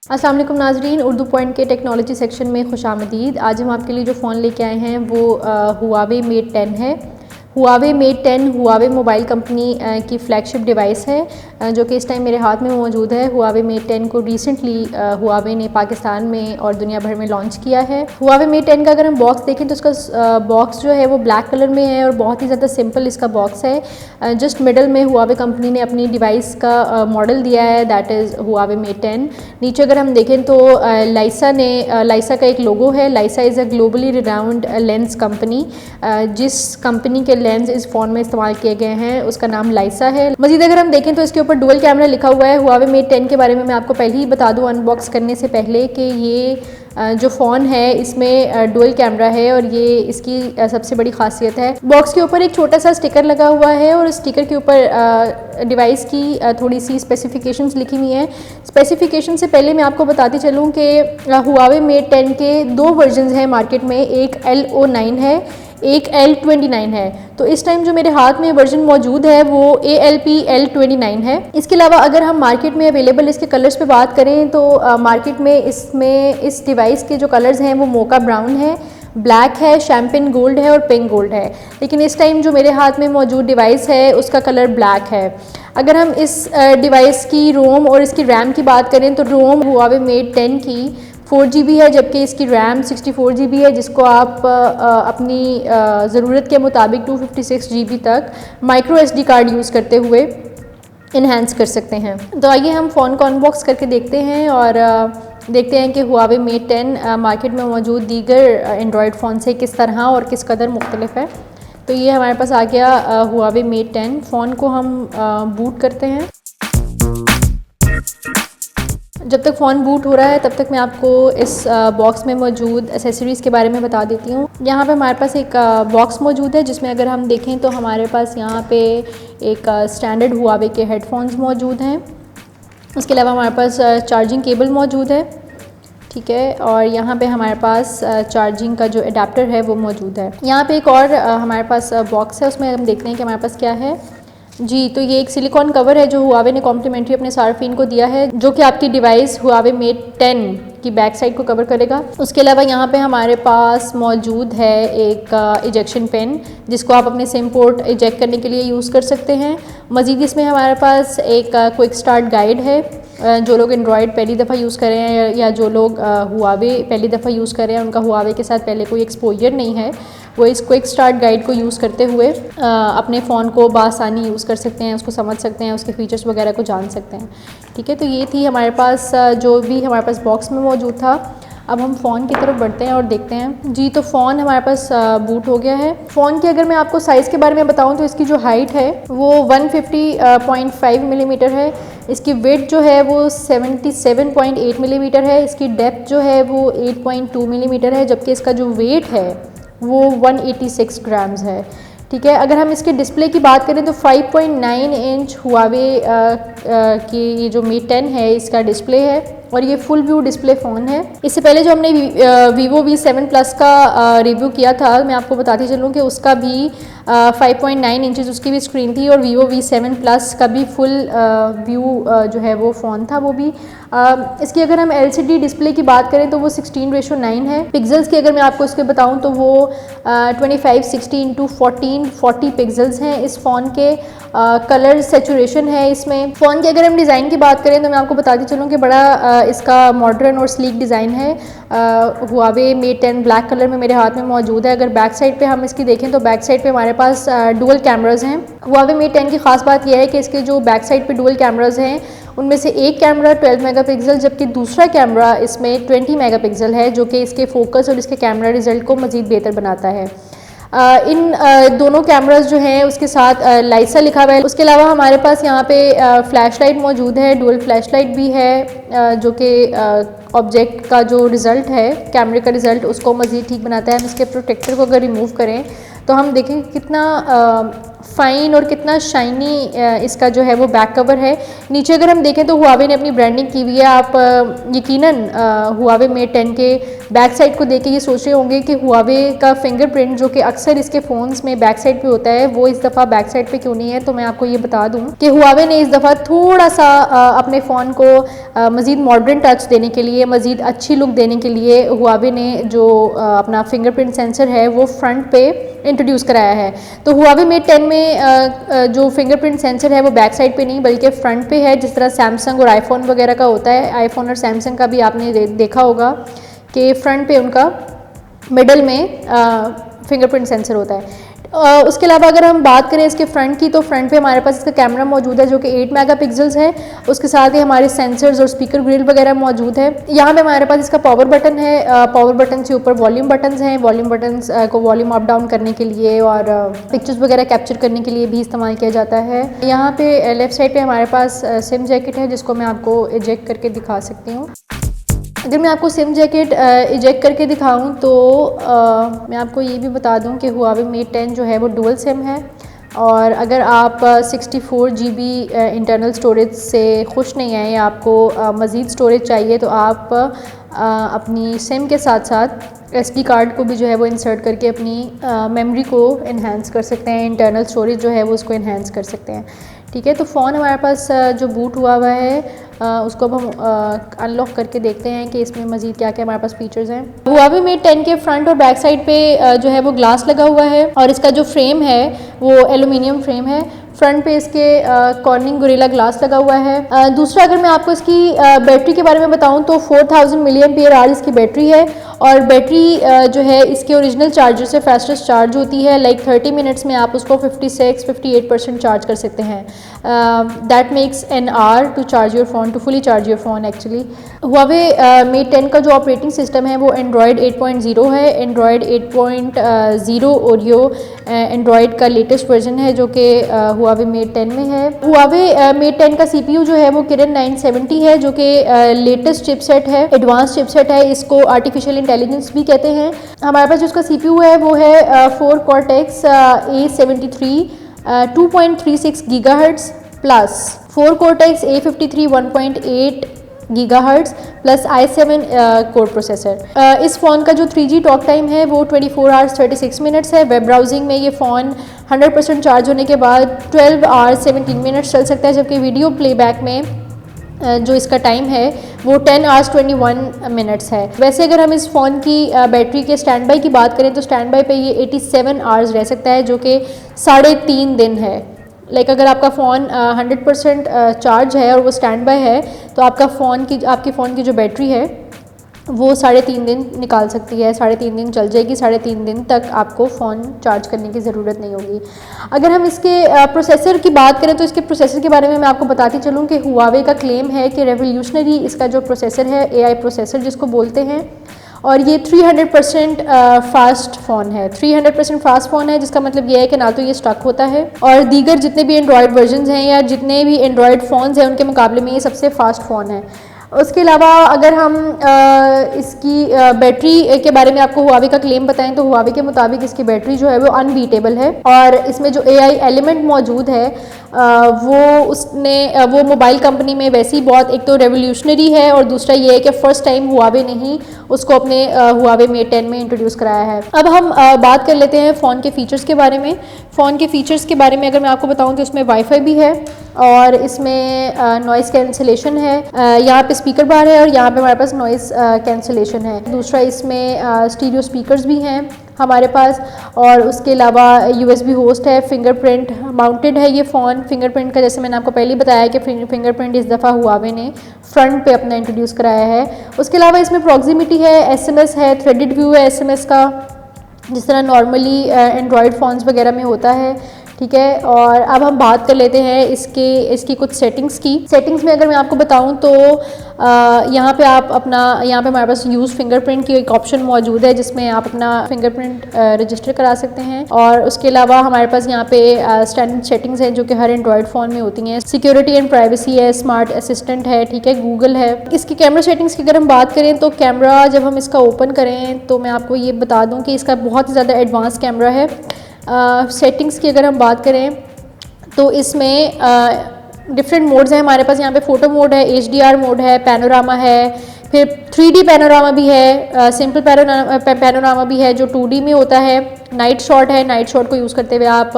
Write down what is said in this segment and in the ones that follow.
अस्सलाम वालेकुम नाजरीन, उर्दू पॉइंट के टेक्नोलॉजी सेक्शन में खुशामदीद। आज हम आपके लिए जो फ़ोन लेके आए हैं वो हुआवे मेट 10 है। Huawei Mate 10 Huawei mobile company की फ़्लैगशिप डिवाइस है जो कि इस टाइम मेरे हाथ में मौजूद है। हुआवे मेट 10 को रिसेंटली हुआवे ने पाकिस्तान में और दुनिया भर में लॉन्च किया है। हुआवे मेट 10 का अगर हम बॉक्स देखें तो उसका बॉक्स जो है वो ब्लैक कलर में है और बहुत ही ज़्यादा सिंपल इसका बॉक्स है। जस्ट मिडल में हुआवे कंपनी ने अपनी डिवाइस का मॉडल दिया है, दैट इज़ हुआवे मेट 10। नीचे अगर हम देखें तो लाइसा का एक लोगो है। Leica is a globally renowned lens company. जिस कंपनी के लेंस इस फ़ोन में इस्तेमाल किए गए हैं उसका नाम लाइसा है। मज़ीद अगर हम देखें तो इसके ऊपर डुअल कैमरा लिखा हुआ है। हुआवे मेट 10 के बारे में मैं आपको पहले ही बता दूं अनबॉक्स करने से पहले कि ये जो फ़ोन है इसमें डुअल कैमरा है और ये इसकी सबसे बड़ी खासियत है। बॉक्स के ऊपर एक छोटा सा स्टिकर लगा हुआ है और स्टिकर के ऊपर डिवाइस की थोड़ी सी स्पेसिफिकेशंस लिखी हुई हैं। स्पेसिफिकेशन से पहले मैं आपको बताती चलूँ कि हुआवे मेट 10 के दो वर्जन्स हैं मार्केट में, एक LO9 है, एक L29 है। तो इस टाइम जो मेरे हाथ में वर्जन मौजूद है वो ALP L29 है। इसके अलावा अगर हम मार्केट में अवेलेबल इसके कलर्स पे बात करें तो मार्केट में इस डिवाइस के जो कलर्स हैं वो मोका ब्राउन है, ब्लैक है, शैम्पेन गोल्ड है और पिंक गोल्ड है। लेकिन इस टाइम जो मेरे हाथ में मौजूद डिवाइस है उसका कलर ब्लैक है। अगर हम इस डिवाइस की रोम और इसकी रैम की बात करें तो रोम हुआवे मेट 10 की 4 GB है, जबकि इसकी रैम 64 GB है, जिसको आप अपनी ज़रूरत के मुताबिक 256 GB तक माइक्रो SD कार्ड यूज़ करते हुए इन्हेंस कर सकते हैं। तो आइए हम फ़ोन को अनबॉक्स करके देखते हैं और देखते हैं कि हुआवे मेट 10 मार्केट में मौजूद दीगर एंड्रॉयड फ़ोन से किस तरह और किस कदर मुख्तलिफ है। तो ये हमारे पास आ गया हुआवे मेट 10। फ़ोन को हम बूट करते हैं। जब तक फ़ोन बूट हो रहा है तब तक मैं आपको इस बॉक्स में मौजूद एसेसरीज़ के बारे में बता देती हूँ। यहाँ पे हमारे पास एक बॉक्स मौजूद है जिसमें अगर हम देखें तो हमारे पास यहाँ पे एक स्टैंडर्ड हुआवे के हेडफोन्स मौजूद हैं। उसके अलावा हमारे पास चार्जिंग केबल मौजूद है, ठीक है, और यहाँ पे हमारे पास चार्जिंग का जो अडेप्टर है वो मौजूद है। यहाँ पे एक और हमारे पास बॉक्स है, उसमें हम देखते हैं कि हमारे पास क्या है। जी, तो ये एक सिलिकॉन कवर है जो हुआवे ने कॉम्प्लीमेंट्री अपने सार्फिन को दिया है, जो कि आपकी डिवाइस हुआवे मेट 10 की बैक साइड को कवर करेगा। उसके अलावा यहाँ पे हमारे पास मौजूद है एक इजेक्शन पेन, जिसको आप अपने सिम पोर्ट इजेक्ट करने के लिए यूज़ कर सकते हैं। मज़ीद इसमें हमारे पास एक क्विक स्टार्ट गाइड है। जो लोग एंड्रॉयड पहली दफ़ा यूज़ कर रहे हैं या जो लोग हुआवे पहली दफ़ा यूज़ कर रहे हैं, उनका हुआवे के साथ पहले कोई एक्सपोजर नहीं है, वो इस क्विक स्टार्ट गाइड को यूज़ करते हुए अपने फ़ोन को बआसानी यूज़ कर सकते हैं, उसको समझ सकते हैं, उसके फ़ीचर्स वगैरह को जान सकते हैं। ठीक है, तो ये थी हमारे पास जो भी हमारे पास बॉक्स में मौजूद था। अब हम फ़ोन की तरफ बढ़ते हैं और देखते हैं। जी, तो फ़ोन हमारे पास बूट हो गया है। फ़ोन की अगर मैं आपको साइज़ के बारे में बताऊं तो इसकी जो हाइट है वो 150.5 मिलीमीटर है। इसकी विड्थ जो है वो 77.8 मिलीमीटर है। इसकी डेप्थ जो है वो 8.2 मिलीमीटर है, जबकि इसका जो वेट है वो 186 ग्राम्स है। ठीक है, अगर हम इसके डिस्प्ले की बात करें तो 5.9 इंच हुआवे की ये जो मेट 10 है इसका डिस्प्ले है और ये फुल व्यू डिस्प्ले फ़ोन है। इससे पहले जो हमने वीवो V7 प्लस का रिव्यू किया था, मैं आपको बताती चलूँ कि उसका भी 5.9 इंचज़ उसकी भी स्क्रीन थी और वीवो V7 प्लस का भी फुल व्यू जो है वो फ़ोन था। वो भी इसकी अगर हम LCD डिस्प्ले की बात करें तो वो 16:9 है। पिक्सल्स की अगर मैं आपको इसके बताऊं तो वो 2560x1440 पिक्सल्स हैं इस फ़ोन के। कलर सेचुरेशन है इसमें। फ़ोन की अगर हम डिज़ाइन की बात करें तो मैं आपको बताती चलूँ कि बड़ा इसका मॉडर्न और स्लीक डिज़ाइन है। हुआवे मेट 10 ब्लैक कलर में मेरे हाथ में मौजूद है। अगर बैक साइड पे हम इसकी देखें तो बैक साइड पे हमारे पास डुअल कैमराज़ हैं। हुआवे मेट 10 की ख़ास बात यह है कि इसके जो बैक साइड पे डुअल कैमराज़ हैं उनमें से एक कैमरा 12 मेगापिक्सल जबकि दूसरा कैमरा इसमें 20 मेगापिक्सल है, जो कि इसके फोकस और इसके कैमरा रिज़ल्ट को मज़ीद बेहतर बनाता है। इन दोनों कैमरास जो हैं उसके साथ लाइसा लिखा हुआ है। उसके अलावा हमारे पास यहाँ पे फ्लैश लाइट मौजूद है, डुअल फ्लैश लाइट भी है, जो कि ऑब्जेक्ट का जो रिज़ल्ट है, कैमरे का रिज़ल्ट, उसको मज़ीद ठीक बनाता है। हम इसके प्रोटेक्टर को अगर रिमूव करें तो हम देखें कितना फ़ाइन और कितना शाइनी इसका जो है वो बैक कवर है। नीचे अगर हम देखें तो हुआवे ने अपनी ब्रांडिंग की हुई है। आप यकीनन हुआवे मेट 10 के बैक साइड को देख के ये सोच रहे होंगे कि हुआवे का फिंगरप्रिंट जो कि अक्सर इसके फ़ोन्स में बैक साइड पे होता है वो इस दफ़ा बैक साइड पे क्यों नहीं है। तो मैं आपको ये बता दूं कि हुआवे ने इस दफ़ा थोड़ा सा अपने फ़ोन को मज़ीद मॉडर्न टच देने के लिए, मज़ीद अच्छी लुक देने के लिए हुआवे ने जो अपना फिंगरप्रिंट सेंसर है वो फ्रंट पे इंट्रोड्यूस कराया है। तो हुआवे मेट 10 में जो फिंगरप्रिंट सेंसर है वो बैक साइड पे नहीं बल्कि फ्रंट पे है, जिस तरह सैमसंग और आईफोन वगैरह का होता है। आईफोन और सैमसंग का भी आपने देखा होगा कि फ्रंट पे उनका मिडल में फिंगरप्रिंट सेंसर होता है। उसके अलावा अगर हम बात करें इसके फ्रंट की, तो फ्रंट पे हमारे पास इसका कैमरा मौजूद है जो कि 8 मेगापिक्सल्स है। उसके साथ ही हमारे सेंसर्स और स्पीकर ग्रिल वगैरह मौजूद है। यहाँ पे हमारे पास इसका पावर बटन है। पावर बटन से ऊपर वॉल्यूम बटन्स हैं। वॉल्यूम बटन्स को वॉल्यूम अप डाउन करने के लिए और पिक्चर्स वगैरह कैप्चर करने के लिए भी इस्तेमाल किया जाता है। यहाँ पे लेफ्ट साइड पे हमारे पास सिम जैकेट है जिसको मैं आपको इजेक्ट करके दिखा सकती हूँ। अगर मैं आपको सिम जैकेट इजेक्ट करके दिखाऊं तो मैं आपको ये भी बता दूं कि हुआवे मेट 10 जो है वो डुअल सिम है। और अगर आप 64 GB इंटरनल स्टोरेज से खुश नहीं हैं या आपको मज़ीद स्टोरेज चाहिए तो आप अपनी सिम के साथ साथ SD कार्ड को भी जो है वो इंसर्ट करके अपनी मेमोरी को इन्हांस कर सकते हैं। इंटरनल स्टोरेज जो है वो उसको इन्हांस कर सकते हैं। ठीक है, तो फ़ोन हमारे पास जो बूट हुआ है उसको अब हम अनलॉक करके देखते हैं कि इसमें मज़ीद क्या क्या हमारे पास फीचर्स हैं। हुआवे मेट 10 के फ्रंट और बैक साइड पे जो है वो ग्लास लगा हुआ है और इसका जो फ्रेम है वो एल्यूमिनियम फ्रेम है। फ्रंट पे इसके कॉर्निंग गोरिल्ला ग्लास लगा हुआ है। दूसरा अगर मैं आपको इसकी बैटरी के बारे में बताऊं तो 4000 mAh इसकी बैटरी है और बैटरी जो है इसके ओरिजिनल चार्जर से फास्टेस्ट चार्ज होती है। लाइक 30 मिनट्स में आप उसको 56-58% चार्ज कर सकते हैं। That makes an hour to charge your phone, to fully charge your phone actually. Huawei Mate 10 का जो ऑपरेटिंग सिस्टम है वो एंड्रॉयड 8.0 है। एंड्रॉयड 8.0 ओरियो एंड्रॉयड का लेटेस्ट वर्जन है जो कि हुआवे मेट 10 में है। हुआवे मेट 10 का CPU जो है वो किरण 970 है जो कि लेटेस्ट चिपसेट है, एडवांस चिपसेट है। इसको आर्टिफिशियल इंटेलिजेंस भी कहते हैं। हमारे पास जो उसका CPU है वो है 4 Cortex A73 2.36 GHz plus 4 Cortex A53 1.8 GHz plus i7 core processor. इस फ़ोन का जो 3G टॉक टाइम है वो 24 आवर्स 36 मिनट्स है। वेब ब्राउजिंग में ये फ़ोन 100% चार्ज होने के बाद 12 आवर्स 17 मिनट्स चल सकता है, जबकि वीडियो प्लेबैक में जो इसका टाइम है वो 10 आवर्स 21 मिनट्स है। वैसे अगर हम इस फ़ोन की बैटरी के स्टैंड बाई की बात करें तो स्टैंड बाई पे ये 87 आवर्स रह सकता है जो कि 3.5 दिन है। लाइक अगर आपका फ़ोन 100% चार्ज है और वो स्टैंड बाय है तो आपके फ़ोन की जो बैटरी है वो 3.5 दिन निकाल सकती है, 3.5 दिन चल जाएगी। 3.5 दिन तक आपको फ़ोन चार्ज करने की ज़रूरत नहीं होगी। अगर हम इसके प्रोसेसर की बात करें तो इसके प्रोसेसर के बारे में मैं आपको बताती चलूँ कि हुआवे का क्लेम है कि रेवोल्यूशनरी इसका जो प्रोसेसर है AI प्रोसेसर जिसको बोलते हैं, और ये 300% फास्ट फ़ोन है। 300% फास्ट फ़ोन है जिसका मतलब ये है कि ना तो ये स्टक होता है और दीगर जितने भी एंड्रॉयड वर्जन्स हैं या जितने भी एंड्रॉयड फ़ोन्स हैं उनके मुकाबले में ये सबसे फास्ट फ़ोन है। उसके अलावा अगर हम इसकी बैटरी के बारे में आपको हुआवे का क्लेम बताएं तो हुआवे के मुताबिक इसकी बैटरी जो है वो अनबीटेबल है और इसमें जो AI एलिमेंट मौजूद है वो मोबाइल कंपनी में वैसे ही बहुत एक तो रेवोल्यूशनरी है और दूसरा ये है कि फ़र्स्ट टाइम हुआवे ने ही उसको अपने हुआवे मेट 10 में इंट्रोड्यूस कराया है। अब हम बात कर लेते हैं फ़ोन के फ़ीचर्स के बारे में। फ़ोन के फ़ीचर्स के बारे में अगर मैं आपको बताऊं तो इसमें वाईफाई भी है और इसमें नॉइज़ कैंसिलेशन है। यहाँ पे स्पीकर बार है और यहाँ पे हमारे पास नॉइज़ कैंसिलेशन है। दूसरा इसमें स्टीरियो स्पीकर्स भी हैं हमारे पास और उसके अलावा USB होस्ट है। फिंगरप्रिंट माउंटेड है ये फ़ोन। फिंगरप्रिंट का जैसे मैंने आपको पहले ही बताया कि फिंगरप्रिंट इस दफ़ा हुआवे ने फ्रंट पे अपना इंट्रोड्यूस कराया है। उसके अलावा इसमें प्रॉक्सिमिटी है, SMS है, थ्रेडेड व्यू है SMS का, जिस तरह नॉर्मली एंड्रॉयड फ़ोन्स वगैरह में होता है। ठीक है, और अब हम बात कर लेते हैं इसकी कुछ सेटिंग्स की। सेटिंग्स में अगर मैं आपको बताऊं तो यहाँ पे हमारे पास यूज़ फिंगरप्रिंट की एक ऑप्शन मौजूद है जिसमें आप अपना फिंगरप्रिंट रजिस्टर करा सकते हैं। और उसके अलावा हमारे पास यहाँ पे स्टैंडर्ड सेटिंग्स हैं जो कि हर एंड्रॉयड फ़ोन में होती हैं। सिक्योरिटी एंड प्राइवेसी है, स्मार्ट असिस्टेंट है, ठीक है, गूगल है। इसकी कैमरा सेटिंग्स की अगर हम बात करें तो कैमरा जब हम इसका ओपन करें तो मैं आपको ये बता दूँ कि इसका बहुत ही ज़्यादा एडवांस कैमरा है। सेटिंग्स की अगर हम बात करें तो इसमें डिफरेंट मोड्स हैं हमारे पास। यहाँ पे फ़ोटो मोड है, HDR मोड है, पैनोरामा है, फिर 3D पैनोरामा भी है, सिंपल पैनोरामा भी है जो 2D में होता है, नाइट शॉट है। नाइट शॉट को यूज़ करते हुए आप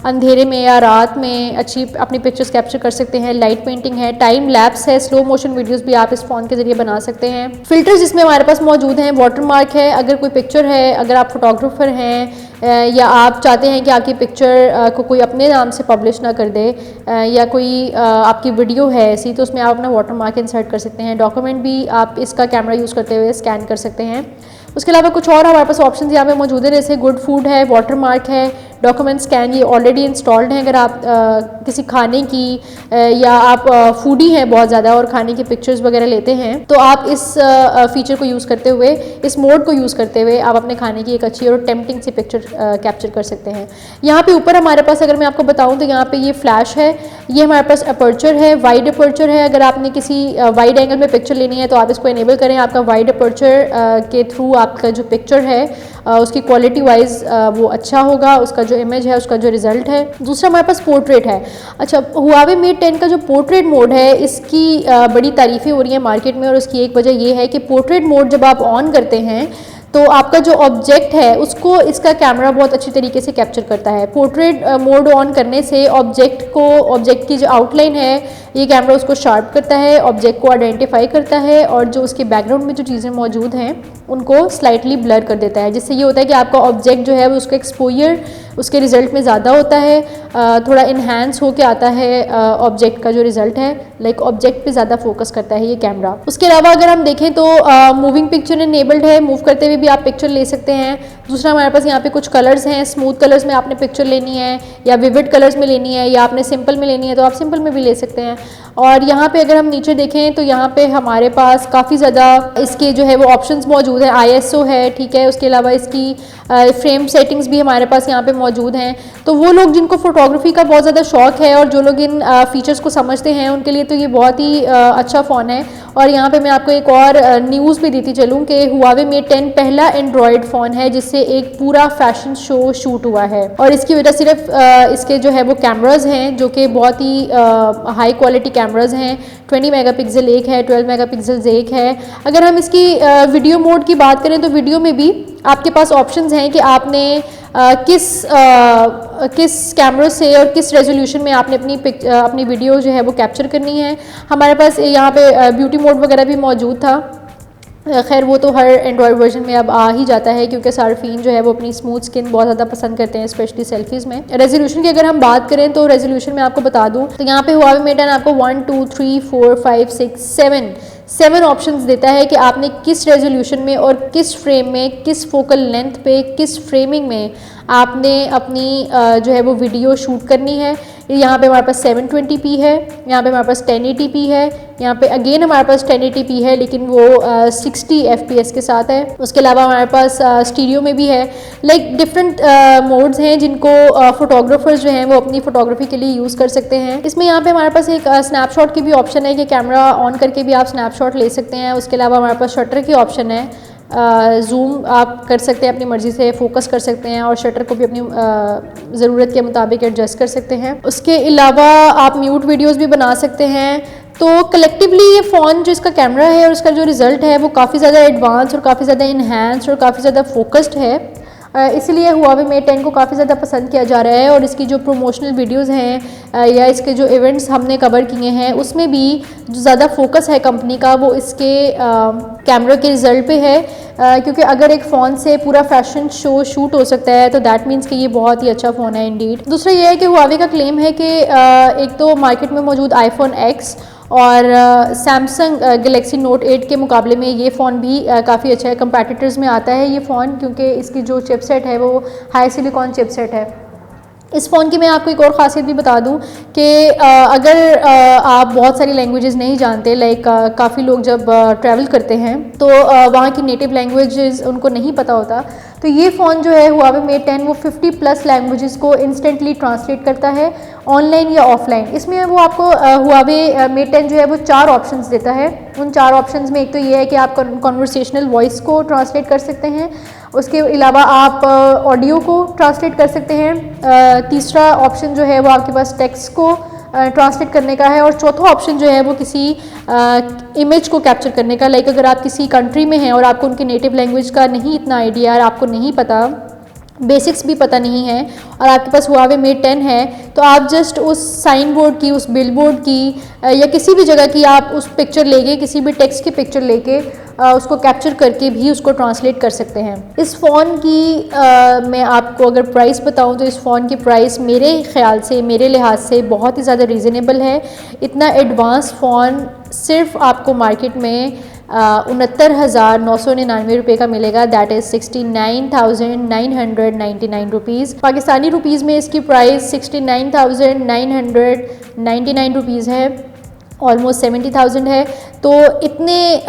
अंधेरे में या रात में अच्छी अपनी पिक्चर्स कैप्चर कर सकते हैं। लाइट पेंटिंग है, टाइम लैप्स है, स्लो मोशन वीडियोस भी आप इस फ़ोन के ज़रिए बना सकते हैं। फिल्टर्स इसमें हमारे पास मौजूद हैं, वाटरमार्क है, अगर कोई पिक्चर है, अगर आप फोटोग्राफर हैं या आप चाहते हैं कि आपकी पिक्चर को कोई अपने नाम से पब्लिश ना कर दे या कोई आपकी वीडियो है ऐसी, तो उसमें आप अपना वाटरमार्क इंसर्ट कर सकते हैं। डॉक्यूमेंट भी आप इसका कैमरा यूज़ करते हुए स्कैन कर सकते हैं। उसके अलावा कुछ और हमारे पास ऑप्शंस यहाँ पे मौजूद है, जैसे गुड फूड है, वाटरमार्क है, डॉक्यूमेंट स्कैन, ये ऑलरेडी इंस्टॉल्ड हैं। अगर आप किसी खाने की या आप फूडी हैं बहुत ज़्यादा और खाने की पिक्चर्स वगैरह लेते हैं, तो आप इस फीचर को यूज़ करते हुए, इस मोड को यूज़ करते हुए आप अपने खाने की एक अच्छी और टेम्पटिंग सी पिक्चर कैप्चर कर सकते हैं। यहाँ पे ऊपर हमारे पास अगर मैं आपको बताऊँ तो यहाँ पे ये फ्लैश है, ये हमारे पास अपर्चर है, वाइड अपर्चर है। अगर आपने किसी वाइड एंगल में पिक्चर लेनी है तो आप इसको इनेबल करें, आपका वाइड अपर्चर के थ्रू आपका जो पिक्चर है उसकी क्वालिटी वाइज वो अच्छा होगा, उसका जो इमेज है, उसका जो रिजल्ट है। दूसरा हमारे पास पोर्ट्रेट है। अच्छा, हुआवे मेट 10 का जो पोर्ट्रेट मोड है इसकी बड़ी तारीफ़ें हो रही हैं मार्केट में, और उसकी एक वजह ये है कि पोर्ट्रेट मोड जब आप ऑन करते हैं तो आपका जो ऑब्जेक्ट है उसको इसका कैमरा बहुत अच्छी तरीके से कैप्चर करता है। पोर्ट्रेट मोड ऑन करने से ऑब्जेक्ट की जो आउटलाइन है ये कैमरा उसको शार्प करता है, ऑब्जेक्ट को आइडेंटिफाई करता है, और जो उसके बैकग्राउंड में जो चीज़ें मौजूद हैं उनको स्लाइटली ब्लर कर देता है, जिससे ये होता है कि आपका ऑब्जेक्ट जो है वो उसका एक्सपोजर उसके रिज़ल्ट में ज़्यादा होता है, थोड़ा इन्हांस होके आता है ऑब्जेक्ट का जो रिज़ल्ट है, लाइक ऑब्जेक्ट पे ज़्यादा फोकस करता है ये कैमरा। उसके अलावा अगर हम देखें तो मूविंग पिक्चर इनेबल्ड है, मूव करते हुए भी आप पिक्चर ले सकते हैं। दूसरा हमारे पास यहाँ पे कुछ कलर्स हैं, स्मूथ कलर्स में आपने पिक्चर लेनी है या विविड कलर्स में लेनी है या आपने सिंपल में लेनी है तो आप सिंपल में भी ले सकते हैं। और यहाँ पे अगर हम नीचे देखें तो यहाँ पे हमारे पास काफ़ी ज़्यादा इसके जो है वो ऑप्शंस मौजूद हैं। ISO है, ठीक है, उसके अलावा इसकी फ्रेम सेटिंग्स भी हमारे पास यहाँ पे मौजूद हैं। तो वो लोग जिनको फोटोग्राफी का बहुत ज़्यादा शौक है और जो लोग इन फीचर्स को समझते हैं उनके लिए तो ये बहुत ही अच्छा फ़ोन है। और यहाँ पे मैं आपको एक और न्यूज़ भी देती चलूँ कि हुआवे मेट 10 पहला एंड्रॉयड फ़ोन है जिससे एक पूरा फैशन शो शूट हुआ है, और इसकी वजह सिर्फ इसके जो है वो कैमराज हैं जो कि बहुत ही हाई क्वालिटी कैमराज हैं। 20 मेगापिक्सल एक है, 12 मेगापिक्सल एक है। अगर हम इसकी वीडियो मोड की बात करें तो वीडियो में भी आपके पास ऑप्शंस हैं कि आपने किस कैमरे से और किस रेजोल्यूशन में आपने अपनी वीडियो जो है वो कैप्चर करनी है। हमारे पास यहाँ पे ब्यूटी मोड वगैरह भी मौजूद था, खैर वो तो हर एंड्रॉयड वर्जन में अब आ ही जाता है क्योंकि सार्फिन जो है वो अपनी स्मूथ स्किन बहुत ज़्यादा पसंद करते हैं, स्पेशली सेल्फीज़ में। रेजोल्यूशन की अगर हम बात करें तो रेजोल्यूशन में आपको बता दूं तो यहाँ पे हुआवे मेट 10 आपको 1 2 3 4 5 6 7 ऑप्शंस देता है कि आपने किस रेजोल्यूशन में और किस फ्रेम में, किस फोकल लेंथ पे, किस फ्रेमिंग में आपने अपनी जो है वो वीडियो शूट करनी है। यहाँ पे हमारे पास 720p है, यहाँ पे हमारे पास 1080p है, यहाँ पे अगेन हमारे पास 1080p है लेकिन वो 60 fps के साथ है। उसके अलावा हमारे पास स्टीरियो में भी है। लाइक डिफरेंट मोड्स हैं जिनको फोटोग्राफर्स जो हैं वो अपनी फोटोग्राफी के लिए यूज़ कर सकते हैं। इसमें यहाँ पे हमारे पास एक स्नैपशॉट की भी ऑप्शन है कि कैमरा ऑन करके भी आप स्नैपशॉट ले सकते हैं। उसके अलावा हमारे पास शटर की ऑप्शन है, जूम आप कर सकते हैं, अपनी मर्ज़ी से फोकस कर सकते हैं और शटर को भी अपनी ज़रूरत के मुताबिक एडजस्ट कर सकते हैं। उसके अलावा आप म्यूट वीडियोस भी बना सकते हैं। तो कलेक्टिवली ये फ़ोन जो इसका कैमरा है और उसका जो रिज़ल्ट है वो काफ़ी ज़्यादा एडवांस और काफ़ी ज़्यादा इन्हांस और काफ़ी ज़्यादा फोकस्ड है, इसलिए हुआवे मेट 10 को काफ़ी ज़्यादा पसंद किया जा रहा है। और इसकी जो प्रमोशनल वीडियोस हैं या इसके जो इवेंट्स हमने कवर किए हैं उसमें भी जो ज़्यादा फोकस है कंपनी का वो इसके कैमरा के रिज़ल्ट पे है, क्योंकि अगर एक फ़ोन से पूरा फैशन शो शूट हो सकता है तो दैट मीन्स कि ये बहुत ही अच्छा फ़ोन है इंडीड। दूसरा ये है कि हुआवे का क्लेम है कि एक तो मार्केट में मौजूद iPhone X और सैमसंग गैलेक्सी नोट 8 के मुकाबले में ये फ़ोन भी काफ़ी अच्छा है, कंपैटिटर्स में आता है ये फ़ोन, क्योंकि इसकी जो चिपसेट है वो हाई सिलिकॉन चिपसेट है। इस फ़ोन की मैं आपको एक और ख़ासियत भी बता दूं कि अगर आप बहुत सारी लैंग्वेजेस नहीं जानते, लाइक काफ़ी लोग जब ट्रैवल करते हैं तो वहाँ की नेटिव लैंग्वेजेस उनको नहीं पता होता, तो ये फ़ोन जो है हुआवे मेट 10 वो 50+ लैंग्वेजेस को इंस्टेंटली ट्रांसलेट करता है, ऑनलाइन या ऑफलाइन। इसमें वो आपको हुआवे मेट 10 जो है वो 4 ऑप्शंस देता है। उन 4 ऑप्शंस में एक तो ये है कि आप कन्वर्सेशनल वॉइस को ट्रांसलेट कर सकते हैं, उसके अलावा आप ऑडियो को ट्रांसलेट कर सकते हैं। तीसरा ऑप्शन जो है वो आपके पास टेक्स्ट को ट्रांसलेट करने का है, और चौथा ऑप्शन जो है वो किसी इमेज को कैप्चर करने का। लाइक अगर आप किसी कंट्री में हैं और आपको उनके नेटिव लैंग्वेज का नहीं इतना आइडिया और आपको नहीं पता, बेसिक्स भी पता नहीं है, और आपके पास हुआवे मेट 10 है, तो आप जस्ट उस साइन बोर्ड की, उस बिल बोर्ड की या किसी भी जगह की आप उस पिक्चर लेके, किसी भी टेक्स्ट की पिक्चर लेके उसको कैप्चर करके भी उसको ट्रांसलेट कर सकते हैं। इस फ़ोन की मैं आपको अगर प्राइस बताऊं तो इस फ़ोन की प्राइस मेरे ख़्याल से, मेरे लिहाज से बहुत ही ज़्यादा रीज़नेबल है। इतना एडवांस फ़ोन सिर्फ आपको मार्केट में 69,999 रुपये का मिलेगा, that is 69,999 rupees. Pakistani rupees में इसकी प्राइस 69,999 रुपीज़ है, ऑलमोस्ट 70,000 है। तो इतने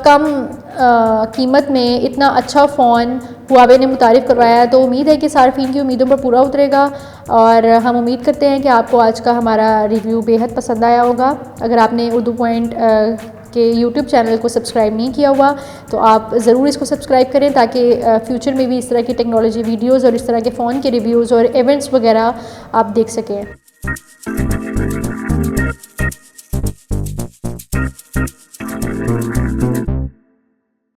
कम कीमत में इतना अच्छा फ़ोन हुआवे ने मुतारिफ़ करवाया है, तो उम्मीद है कि सार्फिन की उम्मीदों पर पूरा उतरेगा, और हम उम्मीद करते हैं कि आपको आज का हमारा रिव्यू बेहद पसंद आया होगा। अगर आपने उर्दू पॉइंट के यूट्यूब चैनल को सब्सक्राइब नहीं किया हुआ तो आप ज़रूर इसको सब्सक्राइब करें, ताकि फ्यूचर में भी इस तरह की टेक्नोलॉजी वीडियोज़ और इस तरह के फ़ोन के रिव्यूज़ और इवेंट्स वगैरह आप देख सकें।